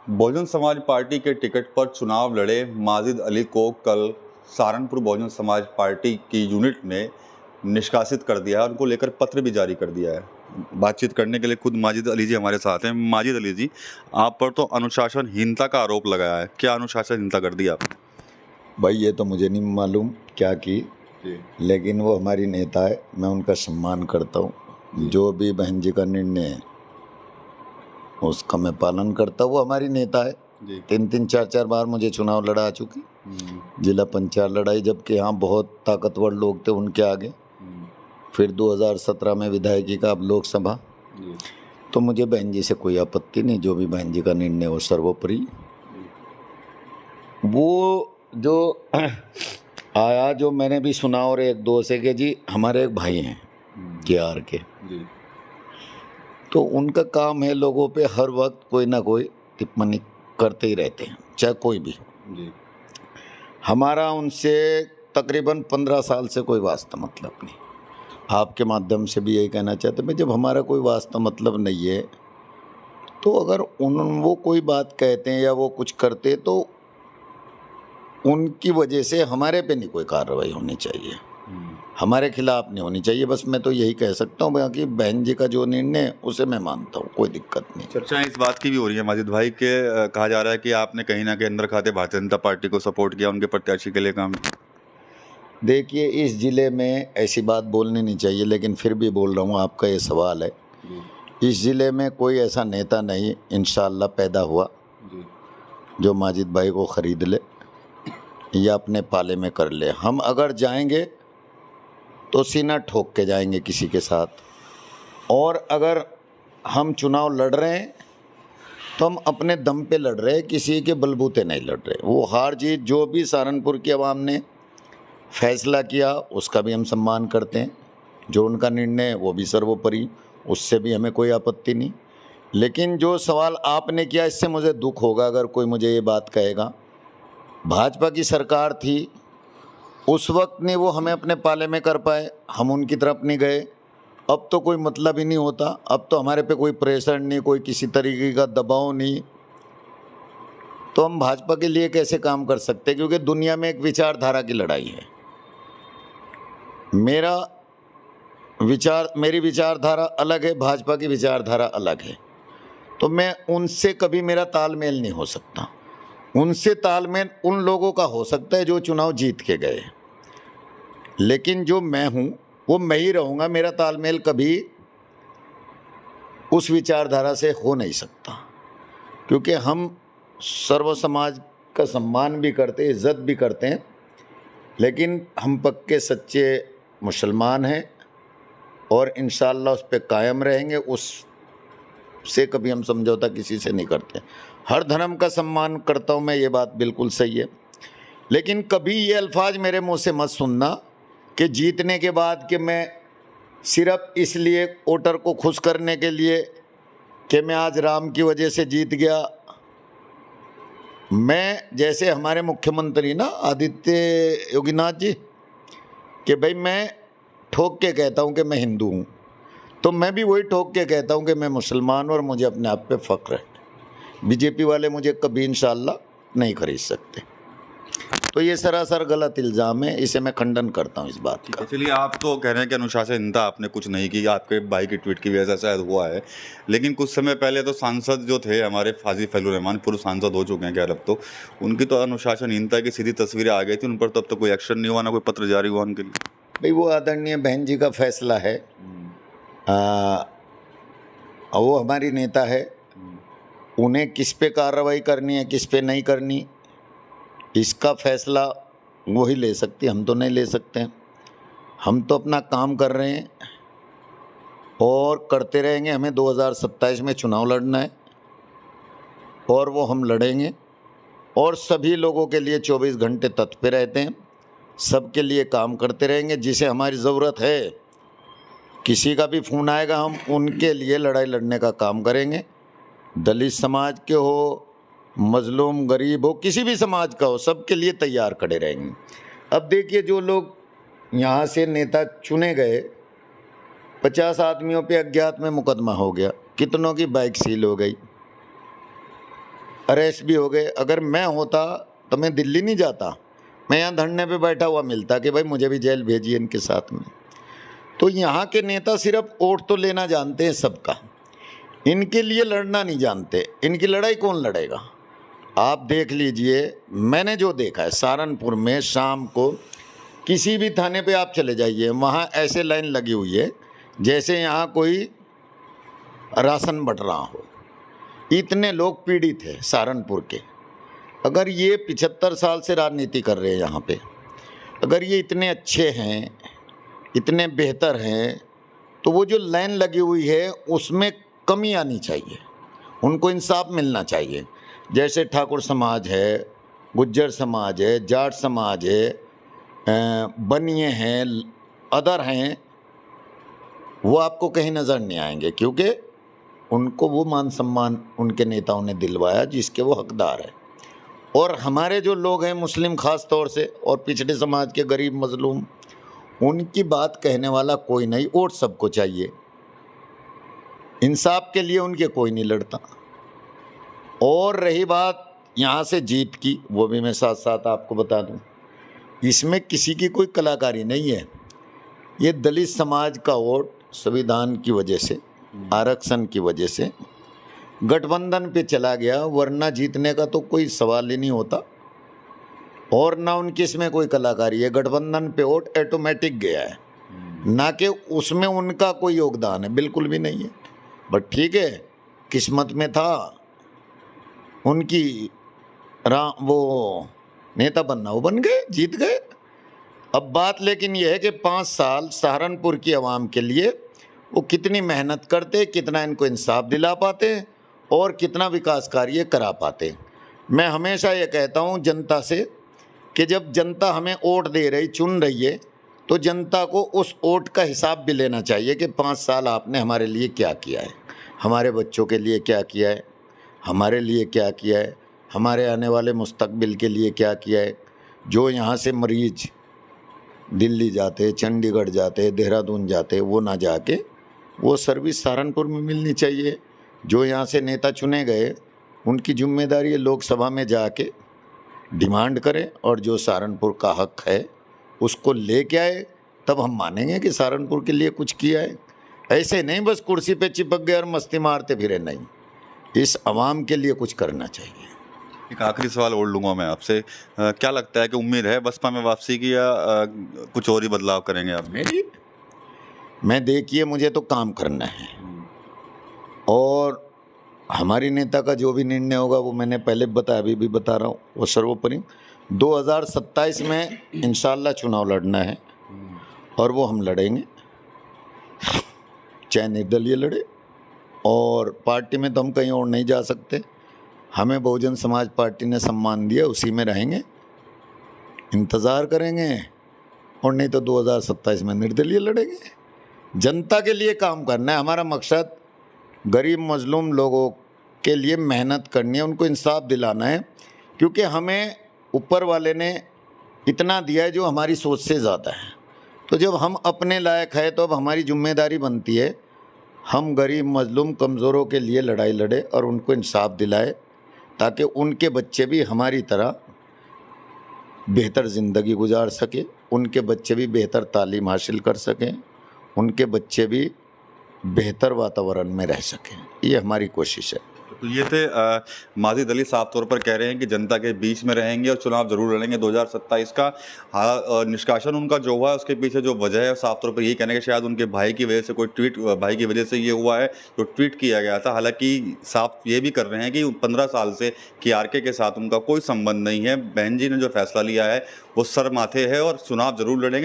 Bahujan Samaj party के ticket पर चुनाव लड़े माजिद अली को कल सहारनपुर बहुजन समाज पार्टी की यूनिट ने निष्कासित कर दिया है। उनको लेकर पत्र भी जारी कर दिया है। बातचीत करने के लिए खुद माजिद अली जी हमारे साथ हैं। माजिद अली जी, आप पर तो अनुशासनहीनता का आरोप लगाया है, क्या अनुशासनहीनता कर दी आपने? भाई ये तो मुझे नहीं मालूम क्या की, लेकिन वो हमारी नेता है, मैं उनका सम्मान करता हूँ। जो भी बहन जी का निर्णय है उसका मैं पालन करता हूँ। वो हमारी नेता है, 3-3 4-4 बार मुझे चुनाव लड़ा चुकी, जिला पंचायत लड़ाई, जबकि यहाँ बहुत ताकतवर लोग थे उनके आगे। फिर 2017 में विधायकी का, अब लोकसभा। तो मुझे बहन जी से कोई आपत्ति नहीं, जो भी बहन जी का निर्णय हो सर्वोपरि। वो जो आया, जो मैंने भी सुना, और एक दो से कि जी हमारे एक भाई हैं KR के, तो उनका काम है लोगों पे हर वक्त कोई ना कोई टिप्पणी करते ही रहते हैं, चाहे कोई भी। हमारा उनसे तकरीबन 15 साल से कोई वास्ता मतलब नहीं। आपके माध्यम से भी यही कहना चाहते हैं, जब हमारा कोई वास्ता मतलब नहीं है तो अगर वो कोई बात कहते हैं या वो कुछ करते तो उनकी वजह से हमारे पे नहीं कोई कार्रवाई होनी चाहिए, हमारे खिलाफ नहीं होनी चाहिए। बस मैं तो यही कह सकता हूँ। बाकी बहन जी का जो निर्णय है उसे मैं मानता हूँ, कोई दिक्कत नहीं। चर्चा इस बात की भी हो रही है माजिद भाई के, कहा जा रहा है कि आपने कहीं ना कहीं अंदर खाते भारतीय जनता पार्टी को सपोर्ट किया, उनके प्रत्याशी के लिए काम। देखिए, इस ज़िले में ऐसी बात बोलनी नहीं चाहिए, लेकिन फिर भी बोल रहा हूँ, आपका ये सवाल है। इस ज़िले में कोई ऐसा नेता नहीं इंशाअल्लाह पैदा हुआ जो माजिद भाई को ख़रीद ले या अपने पाले में कर ले। हम अगर जाएंगे तो सीना ठोक के जाएंगे किसी के साथ, और अगर हम चुनाव लड़ रहे हैं तो हम अपने दम पे लड़ रहे हैं, किसी के बलबूते नहीं लड़ रहे। वो हार जीत जो भी सहारनपुर की आवाम ने फैसला किया उसका भी हम सम्मान करते हैं, जो उनका निर्णय है वो भी सर्वोपरि, उससे भी हमें कोई आपत्ति नहीं। लेकिन जो सवाल आपने किया, इससे मुझे दुख होगा अगर कोई मुझे ये बात कहेगा। भाजपा की सरकार थी, उस वक्त नहीं वो हमें अपने पाले में कर पाए, हम उनकी तरफ नहीं गए। अब तो कोई मतलब ही नहीं होता, अब तो हमारे पे कोई प्रेशर नहीं, कोई किसी तरीके का दबाव नहीं, तो हम भाजपा के लिए कैसे काम कर सकते? क्योंकि दुनिया में एक विचारधारा की लड़ाई है। मेरी विचारधारा अलग है, भाजपा की विचारधारा अलग है, तो मैं उनसे कभी मेरा तालमेल नहीं हो सकता। उनसे तालमेल उन लोगों का हो सकता है जो चुनाव जीत के गए, लेकिन जो मैं हूँ वो मैं ही रहूँगा। मेरा तालमेल कभी उस विचारधारा से हो नहीं सकता, क्योंकि हम सर्व समाज का सम्मान भी करते हैं, इज़्ज़त भी करते हैं, लेकिन हम पक्के सच्चे मुसलमान हैं और इंशाअल्लाह उस पर कायम रहेंगे। उससे कभी हम समझौता किसी से नहीं करते। हर धर्म का सम्मान करता हूँ मैं, ये बात बिल्कुल सही है, लेकिन कभी ये अल्फाज मेरे मुंह से मत सुनना कि जीतने के बाद कि मैं सिर्फ इसलिए वोटर को खुश करने के लिए कि मैं आज राम की वजह से जीत गया। मैं, जैसे हमारे मुख्यमंत्री ना आदित्य योगीनाथ जी, कि भाई मैं ठोक के कहता हूँ कि मैं हिंदू हूँ, तो मैं भी वही ठोक के कहता हूँ कि मैं मुसलमान हूँ और मुझे अपने आप पे फ़ख्र है। बीजेपी वाले मुझे कभी इंशाअल्लाह नहीं खरीद सकते। तो ये सरासर गलत इल्ज़ाम है, इसे मैं खंडन करता हूँ इस बात का। चलिए, आप तो कह रहे हैं कि अनुशासनहीनता आपने कुछ नहीं की, आपके भाई की ट्वीट की वजह से शायद हुआ है, लेकिन कुछ समय पहले तो सांसद जो थे हमारे फाजी फैजुर रहमान, पूर्व सांसद हो चुके हैं खैर, अब तो उनकी तो अनुशासनहीनता की सीधी तस्वीरें आ गई थी उन पर, तब तो कोई एक्शन नहीं हुआ, ना कोई पत्र जारी हुआ उनके लिए। भाई वो आदरणीय बहन जी का फैसला है, वो हमारी नेता है, उन्हें किस पे कार्रवाई करनी है किस पे नहीं करनी इसका फैसला वो ही ले सकती, हम तो नहीं ले सकते हैं। हम तो अपना काम कर रहे हैं और करते रहेंगे। हमें 2027 में चुनाव लड़ना है और वो हम लड़ेंगे, और सभी लोगों के लिए 24 घंटे तत्पर रहते हैं, सबके लिए काम करते रहेंगे। जिसे हमारी ज़रूरत है, किसी का भी फ़ोन आएगा, हम उनके लिए लड़ाई लड़ने का काम करेंगे। दलित समाज के हो, मजलूम गरीब हो, किसी भी समाज का हो, सबके लिए तैयार खड़े रहेंगे। अब देखिए, जो लोग यहाँ से नेता चुने गए, 50 आदमियों पे अज्ञात में मुकदमा हो गया, कितनों की बाइक सील हो गई। अरेस्ट भी हो गए। अगर मैं होता तो मैं दिल्ली नहीं जाता, मैं यहाँ धरने पे बैठा हुआ मिलता कि भाई मुझे भी जेल भेजिए इनके साथ में। तो यहाँ के नेता सिर्फ वोट तो लेना जानते हैं सबका, इनके लिए लड़ना नहीं जानते। इनकी लड़ाई कौन लड़ेगा? आप देख लीजिए, मैंने जो देखा है सहारनपुर में शाम को किसी भी थाने पे आप चले जाइए, वहाँ ऐसे लाइन लगी हुई है जैसे यहाँ कोई राशन बट रहा हो। इतने लोग पीड़ित हैं सहारनपुर के। अगर ये 75 साल से राजनीति कर रहे हैं यहाँ पे, अगर ये इतने अच्छे हैं, इतने बेहतर हैं, तो वो जो लाइन लगी हुई है उसमें कमी आनी चाहिए, उनको इंसाफ मिलना चाहिए। जैसे ठाकुर समाज है, गुज्जर समाज है, जाट समाज है, बनिए हैं, अदर हैं, वो आपको कहीं नज़र नहीं आएंगे, क्योंकि उनको वो मान सम्मान उनके नेताओं ने दिलवाया जिसके वो हकदार है। और हमारे जो लोग हैं मुस्लिम ख़ास तौर से, और पिछड़े समाज के गरीब मजलूम, उनकी बात कहने वाला कोई नहीं। वोट सबको चाहिए, इंसाफ के लिए उनके कोई नहीं लड़ता। और रही बात यहाँ से जीत की, वो भी मैं साथ साथ आपको बता दूँ, इसमें किसी की कोई कलाकारी नहीं है। ये दलित समाज का वोट संविधान की वजह से, आरक्षण की वजह से गठबंधन पे चला गया, वरना जीतने का तो कोई सवाल ही नहीं होता। और ना उनकी इसमें कोई कलाकारी है, गठबंधन पे वोट ऑटोमेटिक गया है, ना कि उसमें उनका कोई योगदान है, बिल्कुल भी नहीं है। बट ठीक है, किस्मत में था उनकी वो नेता बनना, वो बन गए, जीत गए। अब बात लेकिन यह है कि 5 साल सहारनपुर की आवाम के लिए वो कितनी मेहनत करते, कितना इनको इंसाफ दिला पाते और कितना विकास कार्य करा पाते। मैं हमेशा ये कहता हूँ जनता से कि जब जनता हमें वोट दे रही, चुन रही है, तो जनता को उस वोट का हिसाब भी लेना चाहिए कि 5 साल आपने हमारे लिए क्या किया है, हमारे बच्चों के लिए क्या किया है, हमारे लिए क्या किया है, हमारे आने वाले मुस्तकबिल के लिए क्या किया है। जो यहाँ से मरीज दिल्ली जाते, चंडीगढ़ जाते, देहरादून जाते, वो ना जाके वो सर्विस सहारनपुर में मिलनी चाहिए। जो यहाँ से नेता चुने गए, उनकी जिम्मेदारी है लोकसभा में जाके डिमांड करें, और जो सहारनपुर का हक है उसको लेके आए, तब हम मानेंगे कि सहारनपुर के लिए कुछ किया है। ऐसे नहीं बस कुर्सी पे चिपक गए और मस्ती मारते फिरे, नहीं, इस आवाम के लिए कुछ करना चाहिए। एक आखिरी सवाल और लूँगा मैं आपसे, क्या लगता है कि उम्मीद है बसपा में वापसी की, या कुछ और ही बदलाव करेंगे आप? मैं देखिए, मुझे तो काम करना है, और हमारी नेता का जो भी निर्णय होगा वो मैंने पहले बताया, अभी भी बता रहा हूँ, वो सर्वोपरि 2027 में इंशाल्लाह चुनाव लड़ना है, और वो हम लड़ेंगे, चाहे निर्दलीय लड़े। और पार्टी में तो हम कहीं और नहीं जा सकते, हमें बहुजन समाज पार्टी ने सम्मान दिया, उसी में रहेंगे, इंतज़ार करेंगे, और नहीं तो 2027 में निर्दलीय लड़ेंगे। जनता के लिए काम करना है हमारा मकसद, गरीब मजलूम लोगों के लिए मेहनत करनी है, उनको इंसाफ दिलाना है, क्योंकि हमें ऊपर वाले ने इतना दिया है जो हमारी सोच से ज़्यादा है। तो जब हम अपने लायक है, तो अब हमारी जिम्मेदारी बनती है हम गरीब मजलूम कमज़ोरों के लिए लड़ाई लड़े और उनको इंसाफ दिलाए, ताकि उनके बच्चे भी हमारी तरह बेहतर ज़िंदगी गुजार सके, उनके बच्चे भी बेहतर तालीम हासिल कर सकें, उनके बच्चे भी बेहतर वातावरण में रह सकें। ये हमारी कोशिश है। तो ये थे माजिद अली, साफ तौर पर कह रहे हैं कि जनता के बीच में रहेंगे और चुनाव जरूर लड़ेंगे 2027 का। निष्कासन उनका जो हुआ है उसके पीछे जो वजह है साफ तौर पर यही कहने कि शायद उनके भाई की वजह से, कोई ट्वीट भाई की वजह से ये हुआ है, जो ट्वीट किया गया था। हालांकि साफ ये भी कर रहे हैं कि 15 साल से KRK के साथ उनका कोई संबंध नहीं है, बहन जी ने जो फैसला लिया है वो सर माथे है और चुनाव जरूर लड़ेंगे।